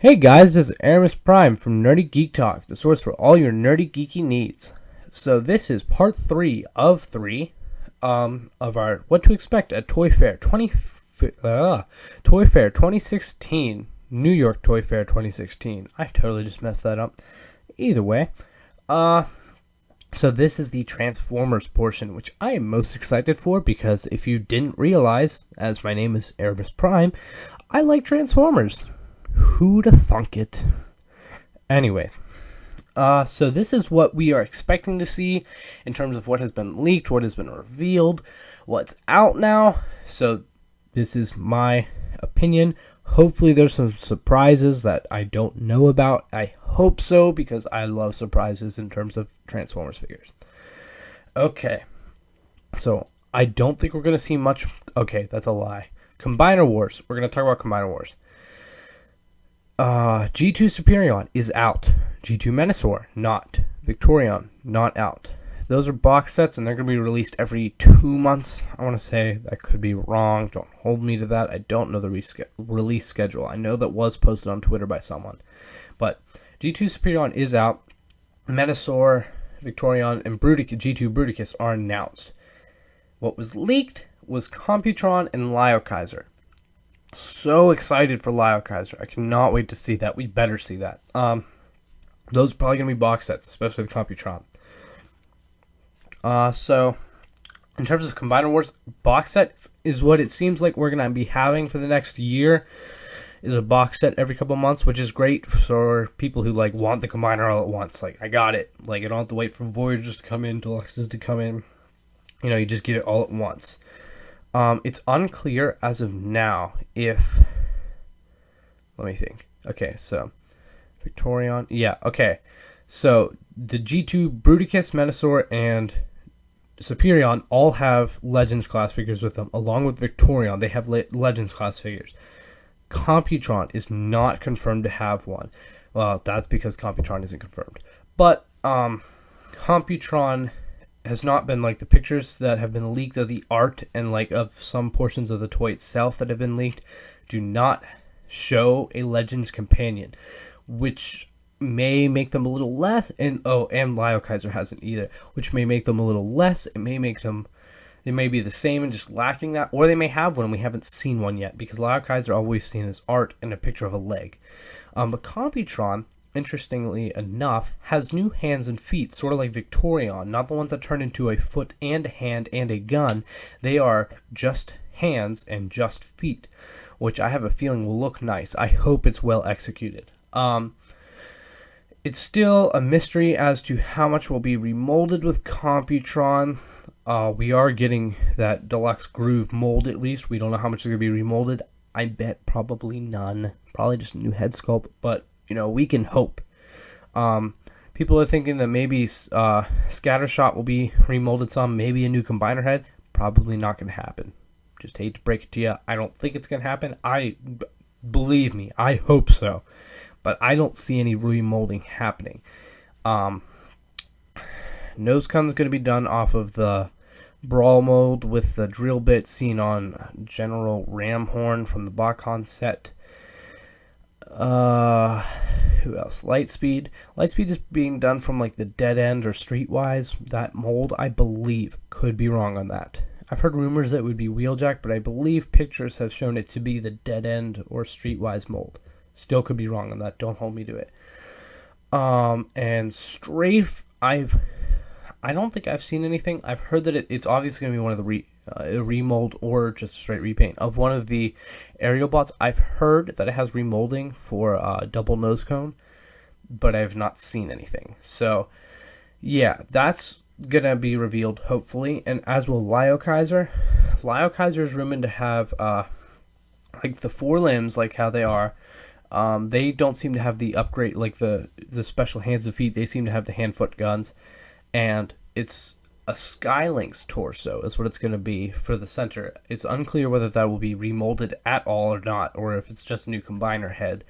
Hey guys, this is Erimus Prime from Nerdy Geek Talk, the source for all your nerdy geeky needs. So this is part 3 of 3 of our What to Expect at ToyFair 2016, New York Toy Fair 2016. I totally just messed that up. Either way, so this is the Transformers portion, which I am most excited for because if you didn't realize, as my name is Erimus Prime, I like Transformers. Who'da thunk it? Anyways, so this is what we are expecting to see in terms of what has been leaked, what has been revealed, what's out now. So this is my opinion. Hopefully there's some surprises that I don't know about. I hope so, because I love surprises in terms of Transformers figures. Okay, so I don't think we're going to see much. Okay, that's a lie. Combiner Wars. We're going to talk about Combiner Wars. G2 Superion is out. G2 Menasor, not. Victorion, not out. Those are box sets, and they're going to be released every 2 months. I want to say that could be wrong. Don't hold me to that. I don't know the release schedule. I know that was posted on Twitter by someone. But G2 Superion is out. Menasor, Victorion, and G2 Bruticus are announced. What was leaked was Computron and Liokaiser. So excited for Liokaiser. I cannot wait to see that. We better see that. Those are probably going to be box sets, especially the Computron. So, in terms of Combiner Wars, box set is what it seems like we're going to be having for the next year. Is a box set every couple months, which is great for people who want the Combiner all at once. I got it. I don't have to wait for Voyagers to come in, Deluxes to come in. You just get it all at once. It's unclear as of now if... Let me think. Okay, so... Victorion... Yeah, okay. So, the G2 Bruticus, Menasor, and Superion all have Legends class figures with them, along with Victorion. They have Legends class figures. Computron is not confirmed to have one. Well, that's because Computron isn't confirmed. But, Computron... has not been the pictures that have been leaked of the art and of some portions of the toy itself that have been leaked do not show a Legends companion, which may make them a little less. And Liokaiser hasn't either, which may make them a little less. It may make them, they may be the same and just lacking that, or they may have one and we haven't seen one yet, because Liokaiser always seen as art and a picture of a leg. But Computron, interestingly enough, has new hands and feet, sort of like Victorion. Not the ones that turn into a foot and a hand and a gun. They are just hands and just feet, which I have a feeling will look nice. I hope it's well executed. It's still a mystery as to how much will be remolded with Computron. We are getting that deluxe groove mold at least. We don't know how much is going to be remolded. I bet probably none. Probably just a new head sculpt, but we can hope. People are thinking that maybe Scattershot will be remolded some, maybe a new Combiner head. Probably not going to happen. Just hate to break it to you. I don't think it's going to happen. Believe me, I hope so. But I don't see any remolding happening. Nose cone is going to be done off of the Brawl mold with the drill bit seen on General Ramhorn from the Bakhan set. Who else? Lightspeed. Lightspeed is being done from the Dead End or Streetwise. That mold, I believe, could be wrong on that. I've heard rumors that it would be Wheeljack, but I believe pictures have shown it to be the Dead End or Streetwise mold. Still could be wrong on that. Don't hold me to it. And Strafe, I don't think I've seen anything. I've heard that it's obviously going to be one of the remold or just straight repaint of one of the aerial bots. I've heard that it has remolding for double nose cone, but I have not seen anything. So, yeah, that's going to be revealed, hopefully. And as will Liokaiser. Liokaiser is rumored to have the 4 limbs, how they are. They don't seem to have the upgrade, the special hands and feet. They seem to have the hand-foot guns. And it's a Skylink's torso is what it's going to be for the center. It's unclear whether that will be remolded at all or not, or if it's just a new Combiner head.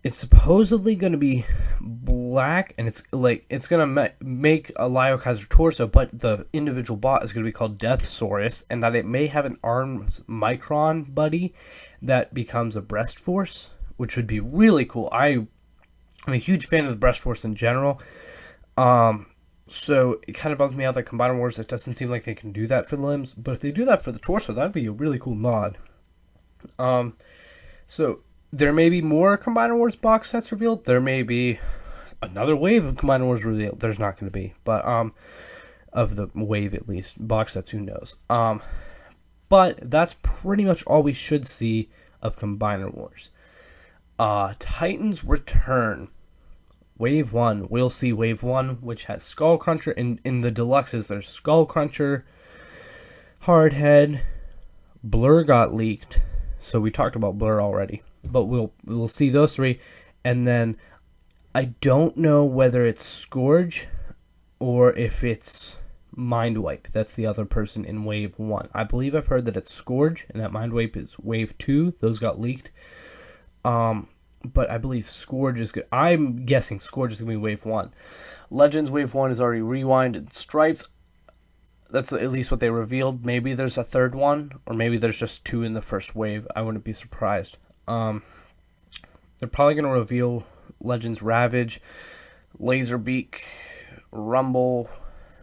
It's supposedly going to be black, and it's going to make a Liokaiser torso, but the individual bot is going to be called Deathsaurus, and that it may have an arms micron buddy that becomes a breast force, which would be really cool. I'm a huge fan of the breast force in general. So it kind of bums me out that Combiner Wars, it doesn't seem like they can do that for the limbs. But if they do that for the torso, that'd be a really cool mod. So there may be more Combiner Wars box sets revealed. There may be another wave of Combiner Wars revealed. There's not going to be, but of the wave at least. Box sets, who knows? But that's pretty much all we should see of Combiner Wars. Titans Return. Wave 1. We'll see Wave 1, which has Skull Cruncher. In the deluxes, there's Skull Cruncher, Hardhead, Blur got leaked. So we talked about Blur already. But we'll see those three. And then I don't know whether it's Scourge or if it's Mindwipe. That's the other person in Wave 1. I believe I've heard that it's Scourge and that Mindwipe is Wave 2. Those got leaked. But I believe Scourge is good. I'm guessing Scourge is going to be Wave 1. Legends Wave 1 is already Rewind and Stripes. That's at least what they revealed. Maybe there's a third one, or maybe there's just 2 in the first wave. I wouldn't be surprised. They're probably going to reveal Legends Ravage, Laserbeak, Rumble,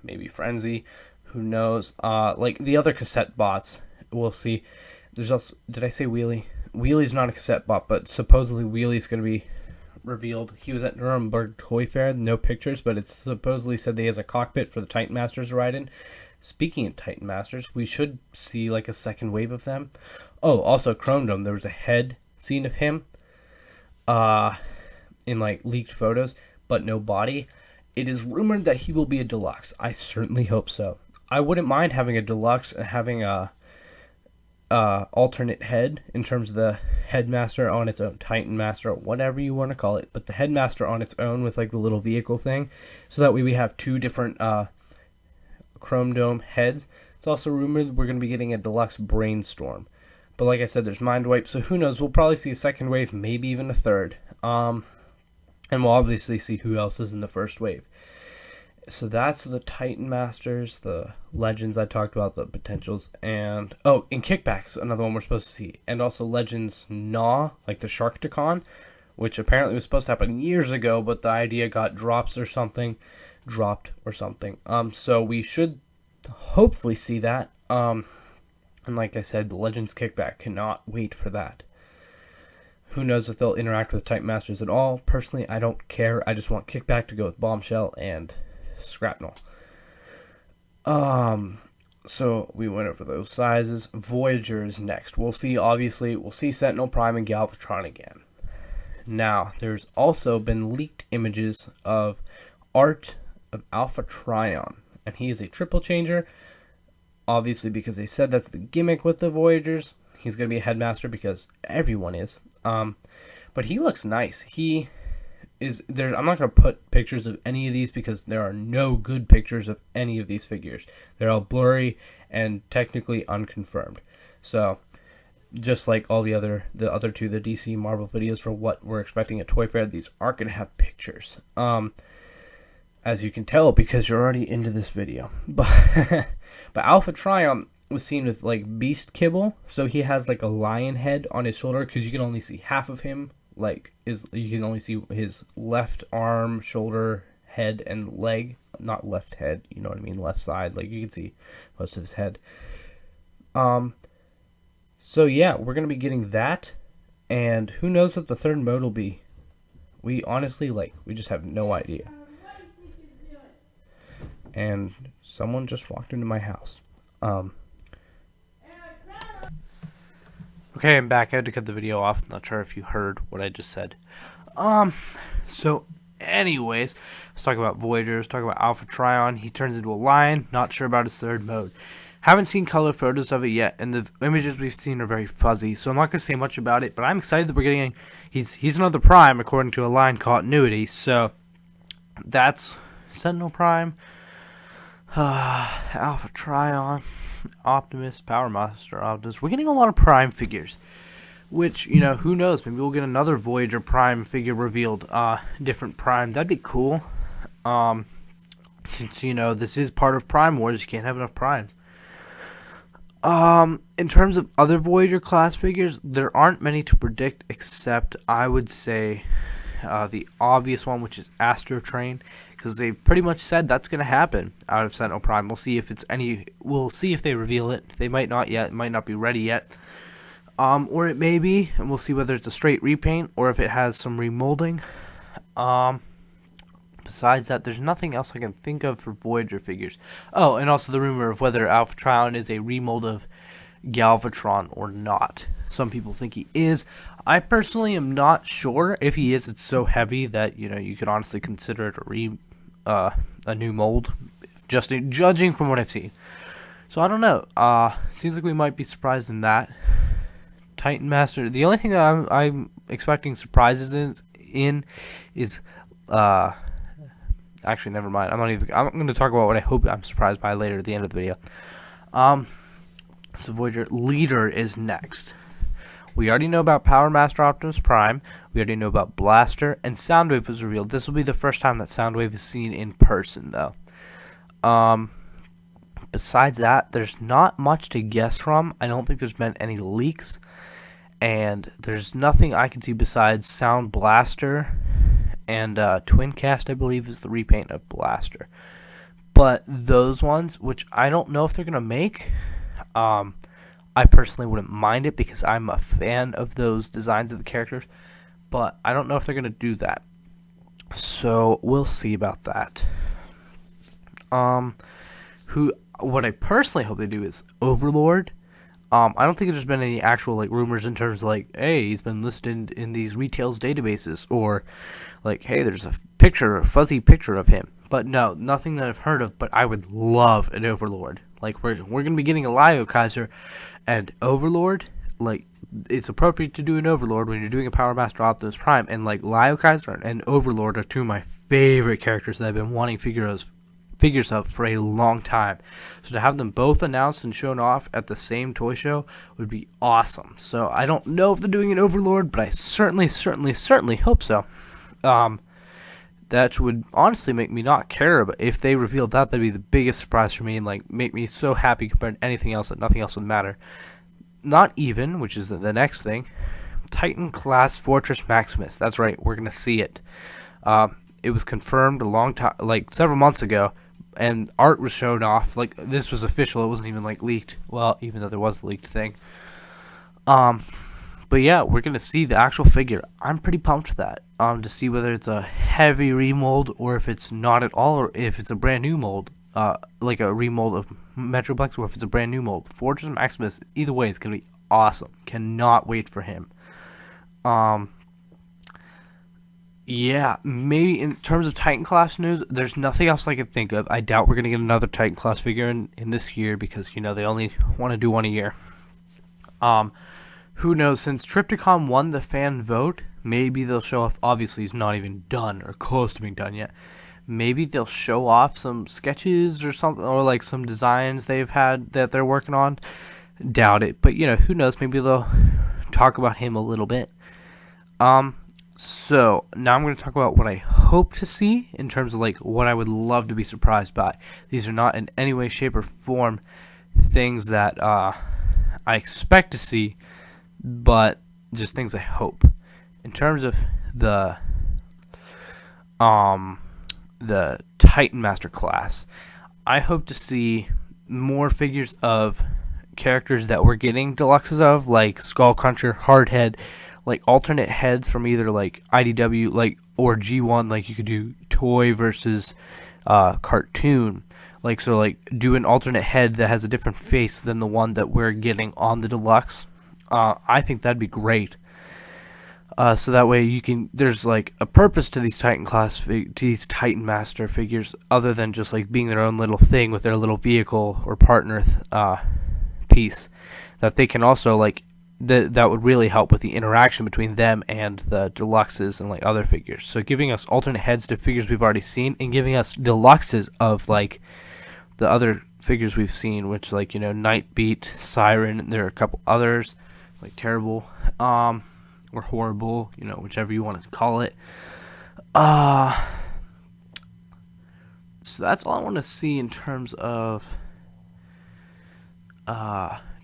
maybe Frenzy. Who knows? Like the other cassette bots, we'll see. There's also, did I say Wheelie? Wheelie's not a cassette bot, but supposedly Wheelie's going to be revealed. He was at Nuremberg ToyFair, no pictures, but it's supposedly said that he has a cockpit for the Titan Masters to ride in. Speaking of Titan Masters, we should see like a second wave of them. Oh, also Chrome Dome, there was a head scene of him in like leaked photos, but no body. It is rumored that he will be a deluxe. I certainly hope so. I wouldn't mind having a deluxe and having a alternate head in terms of the headmaster on its own, Titan Master, whatever you want to call it, but the headmaster on its own with like the little vehicle thing, so that way we have 2 different Chrome Dome heads. It's also rumored we're going to be getting a deluxe Brainstorm, but like I said, there's Mindwipe, so who knows, we'll probably see a second wave, maybe even a third, and we'll obviously see who else is in the first wave. So that's the Titan Masters, the Legends I talked about, the potentials, and in Kickbacks, another one we're supposed to see, and also Legends Gnaw, like the Sharkticon, which apparently was supposed to happen years ago, but the idea got dropped or something. So we should hopefully see that. And like I said, the Legends Kickback, cannot wait for that. Who knows if they'll interact with Titan Masters at all? Personally, I don't care. I just want Kickback to go with Bombshell and Scrapnel. So we went over those sizes. Voyager is next. We'll see Sentinel Prime and Galvatron again. Now, there's also been leaked images of art of Alpha Trion, and he is a triple changer, obviously because they said that's the gimmick with the Voyagers. He's going to be a headmaster because everyone is. But he looks nice. He is there. I'm not going to put pictures of any of these because there are no good pictures of any of these figures. They're all blurry and technically unconfirmed. So just like all the other 2, the DC Marvel videos for what we're expecting at ToyFair, these aren't going to have pictures. As you can tell because you're already into this video. But Alpha Trion was seen with like beast kibble, so he has like a lion head on his shoulder because you can only see half of him. Like you can only see his left arm, shoulder, head, and leg. Not left head, you know what I mean, left side. Like you can see most of his head. So yeah, we're gonna be getting that, and who knows what the third mode will be. We honestly we just have no idea. And someone just walked into my house. Okay, I'm back. I had to cut the video off. I'm not sure if you heard what I just said. So anyways, let's talk about Voyagers, talk about Alpha Trion. He turns into a lion. Not sure about his third mode. Haven't seen color photos of it yet, and the images we've seen are very fuzzy, so I'm not going to say much about it, but I'm excited that we're getting... He's another Prime, according to Align Continuity, so that's Sentinel Prime, Alpha Trion, Optimus, Power Master Optimus. We're getting a lot of Prime figures, which, who knows, maybe we'll get another Voyager Prime figure revealed, different Prime. That'd be cool. Since, this is part of Prime Wars, you can't have enough Primes. In terms of other Voyager class figures, there aren't many to predict, except I would say the obvious one, which is Astro Train, because they pretty much said that's going to happen out of Sentinel Prime. We'll see if it's any. We'll see if they reveal it. They might not yet. It might not be ready yet. Or it may be, and we'll see whether it's a straight repaint or if it has some remolding. Besides that, there's nothing else I can think of for Voyager figures. Oh, and also the rumor of whether Alphatron is a remold of Galvatron or not. Some people think he is. I personally am not sure. If he is, it's so heavy that you could honestly consider it a new mold, just judging from what I've seen. So I don't know. Seems like we might be surprised in that. Titan Master. The only thing that I'm expecting surprises in is actually, never mind. I'm going to talk about what I hope I'm surprised by later at the end of the video. So Voyager Leader is next. We already know about Power Master Optimus Prime. We already know about Blaster, and Soundwave was revealed. This will be the first time that Soundwave is seen in person, though. Besides that, there's not much to guess from. I don't think there's been any leaks, and there's nothing I can see besides Sound Blaster. And Twin Cast, I believe, is the repaint of Blaster. But those ones, which I don't know if they're going to make, I personally wouldn't mind it because I'm a fan of those designs of the characters. But I don't know if they're going to do that. So we'll see about that. What I personally hope they do is Overlord. I don't think there's been any actual rumors in terms of hey, he's been listed in these retails databases, or hey, there's a fuzzy picture of him. But no, nothing that I've heard of. But I would love an Overlord. We're gonna be getting a Lio Kaiser, and Overlord. It's appropriate to do an Overlord when you're doing a Power Master Optimus Prime, and Lio Kaiser and Overlord are two of my favorite characters that I've been wanting figures of for a long time. So to have them both announced and shown off at the same toy show would be awesome. So I don't know if they're doing an Overlord, but I certainly hope so. That would honestly make me not care, but if they revealed that, that'd be the biggest surprise for me, and make me so happy compared to anything else that nothing else would matter. Not even, which is the next thing, Titan Class Fortress Maximus. That's right, we're gonna see it. It was confirmed a long time, several months ago, and art was shown off. This was official. It wasn't even leaked. Well, even though there was a leaked thing. But yeah, we're gonna see the actual figure. I'm pretty pumped for that. To see whether it's a heavy remold or if it's not at all, or if it's a brand new mold. Like a remold of Metroplex, or if it's a brand new mold. Fortress Maximus. Either way, it's gonna be awesome. Cannot wait for him. Yeah, maybe in terms of Titan class news, there's nothing else I can think of. I doubt we're going to get another Titan class figure in this year because, they only want to do one a year. Who knows, since Triptychon won the fan vote, maybe they'll show off. Obviously, he's not even done or close to being done yet. Maybe they'll show off some sketches or something, or some designs they've had that they're working on. Doubt it, but who knows, maybe they'll talk about him a little bit. So, now I'm going to talk about what I hope to see in terms of, what I would love to be surprised by. These are not in any way, shape, or form things that I expect to see, but just things I hope. In terms of the Titan Master class, I hope to see more figures of characters that we're getting deluxes of, like Skullcruncher, Hardhead, alternate heads from either IDW or G1, you could do toy versus cartoon, do an alternate head that has a different face than the one that we're getting on the deluxe. I think that'd be great. So that way there's a purpose to these these Titan Master figures, other than just being their own little thing with their little vehicle or partner piece, that they can also that would really help with the interaction between them and the deluxes and other figures. So giving us alternate heads to figures we've already seen, and giving us deluxes of the other figures we've seen, which Nightbeat, Siren, there are a couple others Terrible, or Horrible, whichever you want to call it. So that's all I want to see in terms of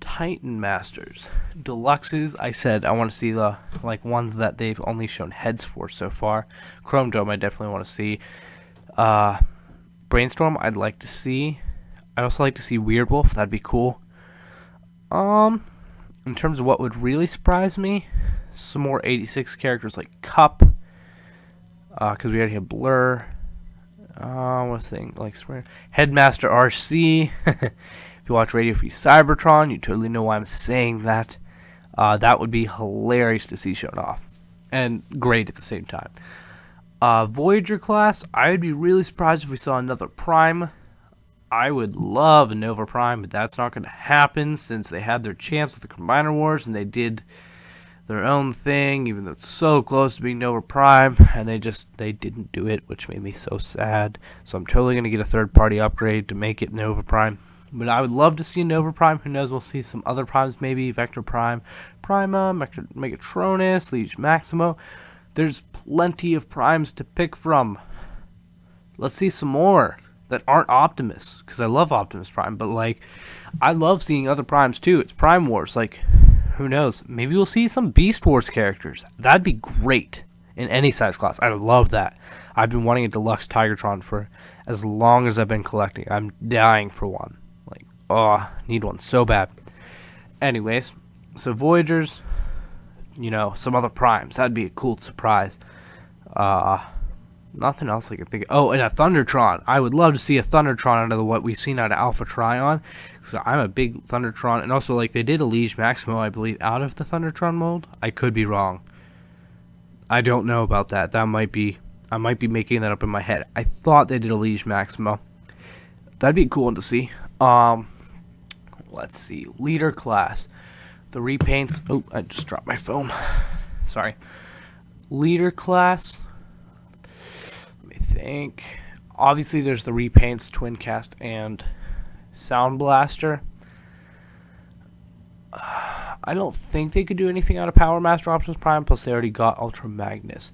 Titan Masters Deluxes. I said I want to see the ones that they've only shown heads for so far. Chrome Dome I definitely want to see. Brainstorm I'd like to see. I'd also like to see Weird Wolf. That'd be cool. In terms of what would really surprise me, some more 86 characters like Cup. Because we already have Blur. What's the thing? Like Headmaster RC. If you watch Radio Free Cybertron, you totally know why I'm saying that. That would be hilarious to see shown off. And great at the same time. Voyager class, I would be really surprised if we saw another Prime. I would love a Nova Prime, but that's not going to happen since they had their chance with the Combiner Wars and they did their own thing, even though it's so close to being Nova Prime, and they didn't do it, which made me so sad. So I'm totally going to get a third-party upgrade to make it Nova Prime. But I would love to see a Nova Prime. Who knows, we'll see some other Primes, maybe Vector Prime, Prima, Megatronus, Liege Maximo. There's plenty of Primes to pick from. Let's see some more that aren't Optimus, because I love Optimus Prime, but I love seeing other Primes too. It's Prime Wars, who knows? Maybe we'll see some Beast Wars characters. That'd be great in any size class. I love that. I've been wanting a deluxe Tigertron for as long as I've been collecting. I'm dying for one. Need one so bad. Anyways, so Voyagers, some other Primes. That'd be a cool surprise. Nothing else I can think of. Oh, and a Thundertron. I would love to see a Thundertron out of what we've seen out of Alpha Trion. So I'm a big Thundertron. And also, they did a Liege Maximo, I believe, out of the Thundertron mold. I could be wrong. I don't know about that. I might be making that up in my head. I thought they did a Liege Maximo. That'd be a cool one to see. Let's see. Leader class. The repaints. Oh, I just dropped my phone. Sorry. Leader class. Think obviously there's the repaints, Twin Cast, and Sound Blaster. I don't think they could do anything out of Power Master Optimus Prime, plus they already got Ultra Magnus.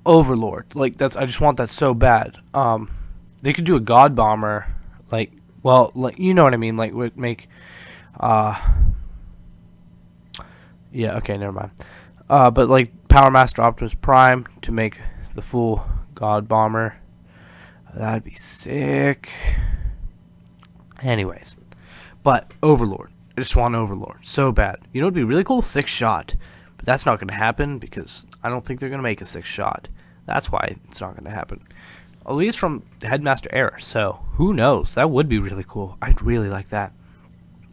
Overlord, that's I just want that so bad. They could do a God Bomber, you know what I mean, would make yeah, okay, never mind. But Power Master Optimus Prime to make the full God Bomber. That'd be sick. Anyways. But Overlord. I just want Overlord so bad. You know what'd be really cool? 6-shot. But that's not going to happen because I don't think they're going to make a 6-shot. That's why it's not going to happen. At least from Headmaster Era. So who knows? That would be really cool. I'd really like that.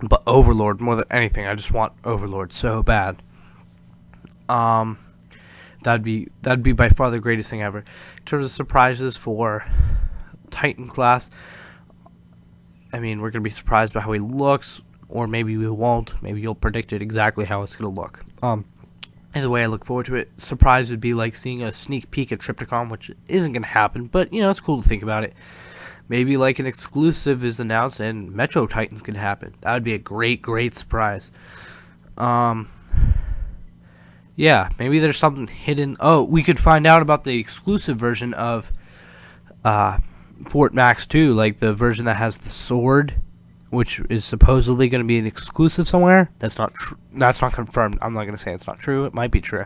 But Overlord more than anything. I just want Overlord so bad. That'd be by far the greatest thing ever. In terms of surprises for Titan class, I mean, we're going to be surprised by how he looks, or maybe we won't. Maybe you'll predict it exactly how it's going to look. Either way, I look forward to it. Surprise would be seeing a sneak peek at Triptychon, which isn't going to happen, but, it's cool to think about it. Maybe an exclusive is announced and Metro Titans could happen. That would be a great, great surprise. Yeah, maybe there's something hidden. Oh, we could find out about the exclusive version of Fort Max 2, the version that has the sword, which is supposedly going to be an exclusive somewhere. That's not true. That's not confirmed. I'm not going to say it's not true. It might be true,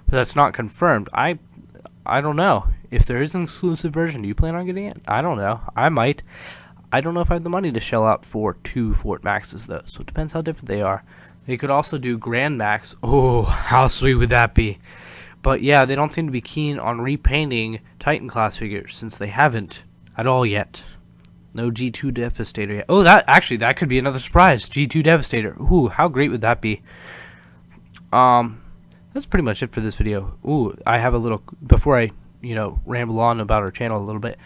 but that's not confirmed. I don't know. If there is an exclusive version, do you plan on getting it? I don't know. I might. I don't know if I have the money to shell out for 2 Fort Maxes, though, so it depends how different they are. They could also do Grand Max. Oh, how sweet would that be? But yeah, they don't seem to be keen on repainting Titan class figures since they haven't at all yet. No G2 Devastator yet. Oh, that could be another surprise. G2 Devastator. Ooh, how great would that be? That's pretty much it for this video. Ooh, I have a little, before I, ramble on about our channel a little bit,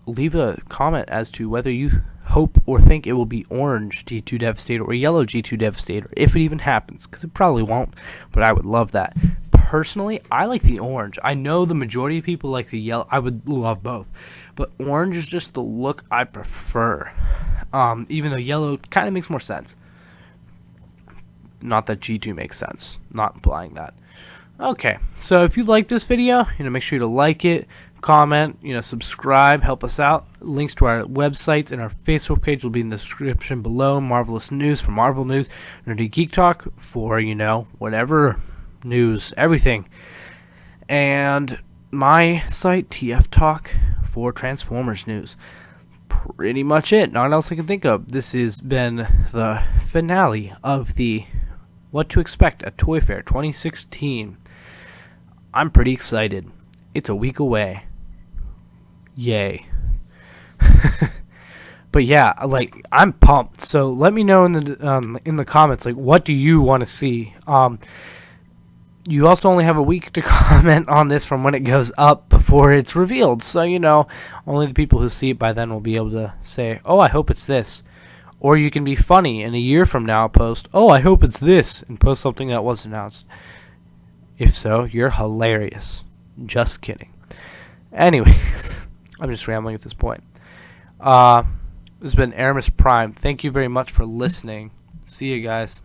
leave a comment as to whether you hope or think it will be orange G2 Devastator or yellow G2 Devastator, if it even happens, because it probably won't, but I would love that. Personally, I like the orange. I know the majority of people like the yellow. I would love both, but orange is just the look I prefer, even though yellow kind of makes more sense. Not that G2 makes sense, not implying that. Okay, so if you like this video, make sure to like it, comment, subscribe, help us out. Links to our websites and our Facebook page will be in the description below. Marvelous News for Marvel News. Nerdy Geek Talk for, whatever news, everything. And my site, TF Talk, for Transformers news. Pretty much it. Not else I can think of. This has been the finale of the What to Expect at ToyFair 2016. I'm pretty excited. It's a week away. Yay. But yeah, I'm pumped. So let me know in the comments, what do you want to see? You also only have a week to comment on this from when it goes up before it's revealed. So, only the people who see it by then will be able to say, oh, I hope it's this. Or you can be funny and a year from now post, oh, I hope it's this, and post something that was announced. If so, you're hilarious. Just kidding. Anyways, I'm just rambling at this point. This has been Erimus Prime. Thank you very much for listening. See you guys.